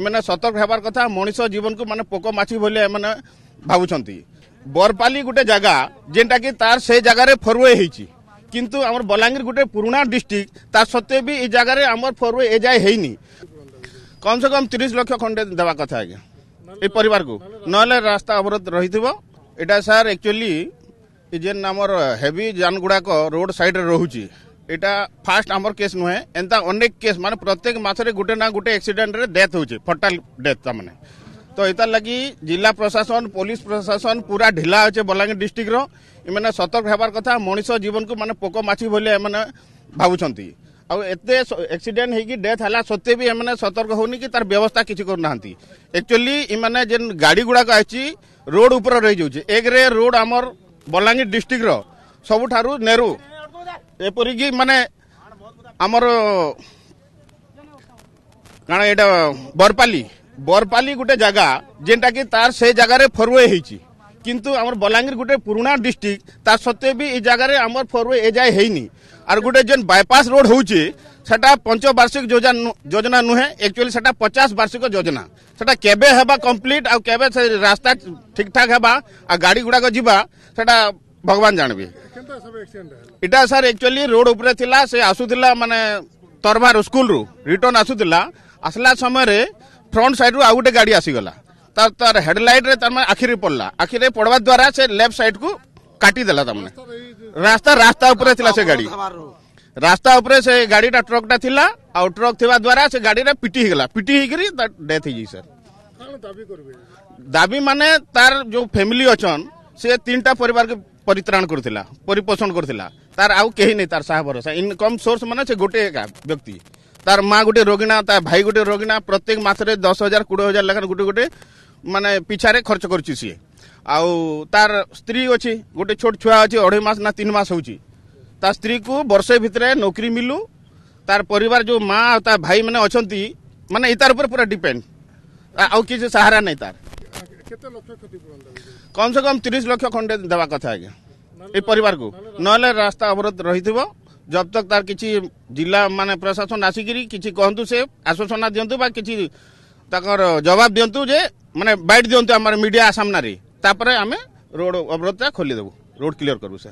इमाने सतर्क हेबार कथा मनीष जीवन को माने पोक माछी भले माने भावुछंती बरपाली गोटे जगह जेनटा कि तार से जगह रे फरवे हेची किंतु हमर बलांगीर गोटे पुराना डिस्ट्रिक्ट तार सत्ते भी ई जगह रे हमर फरवे ए जाय हेनी कम से कम 30 लाख खंडे देवा कथा आज्ञा ए परिवार को नले रास्ता अवरोध रहिथिबो एटा सर एक्चुअली जेन हमर हेवी जानगुड़ा को रोड साइड रे रहूची एटा फास्ट हमर केस नुहे एंता अनेक केस माने प्रत्येक मासरे गुटे ना गुटे एक्सीडेंट रे डेथ होची फटाल डेथ माने तो इतार लगी जिला प्रशासन पुलिस प्रशासन पूरा ढिला होचे बलांगीर डिस्ट्रिक्ट रो इमाने सतर्क हेबार कथा मनीष जीवन को माने पोक माछी भले माने भावुछंती आ एते एक्सीडेंट हेकी डेथ हला सत्ते भी एमाने सतर्क होनी कि तार व्यवस्था किछि कर नाहंती एक्चुअली इमाने जेन गाड़ी गुडा का आछि रोड ऊपर रहि जाउछि एक रे रोड हमर बलांगीर डिस्ट्रिक्ट रो सबुठारु नेरू एपरि कि माने हमर काना एटा बरपाली गोटे जगह जेनटा कि तार से जगह रे फरवे हेची किंतु हमर बलांगीर गोटे पुराना डिस्ट्रिक्ट तार सत्ते भी ई जगह रे हमर फरवे ए जाय हेनी आर गोटे जेन बाईपास रोड होउची सेटा पंचवार्षिक योजना नुहे एक्चुअली सेटा 50 वार्षिक योजना सेटा केबे हेबा कंप्लीट आ केबे से रास्ता ठीक ठाक हेबा आ गाड़ी गुडा को जीवा सेटा भगवान जानबे इटा सर एक्चुअली रोड ऊपर थिला से आसुथिला माने तरभार स्कूल रु रिटर्न आसुथिला असला समय रे फ्रंट साइड रु आ गोटे गाड़ी आसी गला तार हेडलाइट रे तार आखिरे पड़ला आखिरे पड़वा द्वारा से लेफ्ट साइड को काटी देला तामने रास्ता ऊपर थिला से गाड़ी रास्ता ऊपर से गाड़ीटा ट्रकटा थिला आ ट्रक थिबा द्वारा से गाड़ी रे पिटी हिगला पिटी हिगरी डेथ ही सर दाबी माने तार जो फैमिली अछन से तीनटा परिवार के परित्राण करथिला परिपोषण करथिला तार आउ केही नै तार साहा भरोसा इनकम सोर्स माने से गोटे व्यक्ति तार माँ गोटे रोगिणा तार भाई गोटे रोगिणा प्रत्येक मासरे 10,000 20,000 लेखन गोटे गोटे माने पिछारे खर्च करछि सी आउ तार स्त्री अछि गोटे छोट छुआ अछि 2.5 मास ना 3 मास होछि तार स्त्री को वर्षे भितरे नौकरी मिलू तार परिवार जो माँ आ तार भाई माने अछंती माने इतार ऊपर पूरा डिपेंड आउ किछ सहारा नै तार कम से कम 30 लाख खंडे देवा कथा आज्ञा ए परिवार को नले रास्ता अवरोध रहिथिबो जब तक तार किछि जिला माने प्रशासन आसिकिरी किछि कहंतु से आश्वासन दियंतु बा किछि ताकर जवाब दियंतु जे माने बाइट दियंतु हमर मीडिया सामना रे तापरे हमें रोड अवरोध खोली देबो रोड क्लियर करबो सर।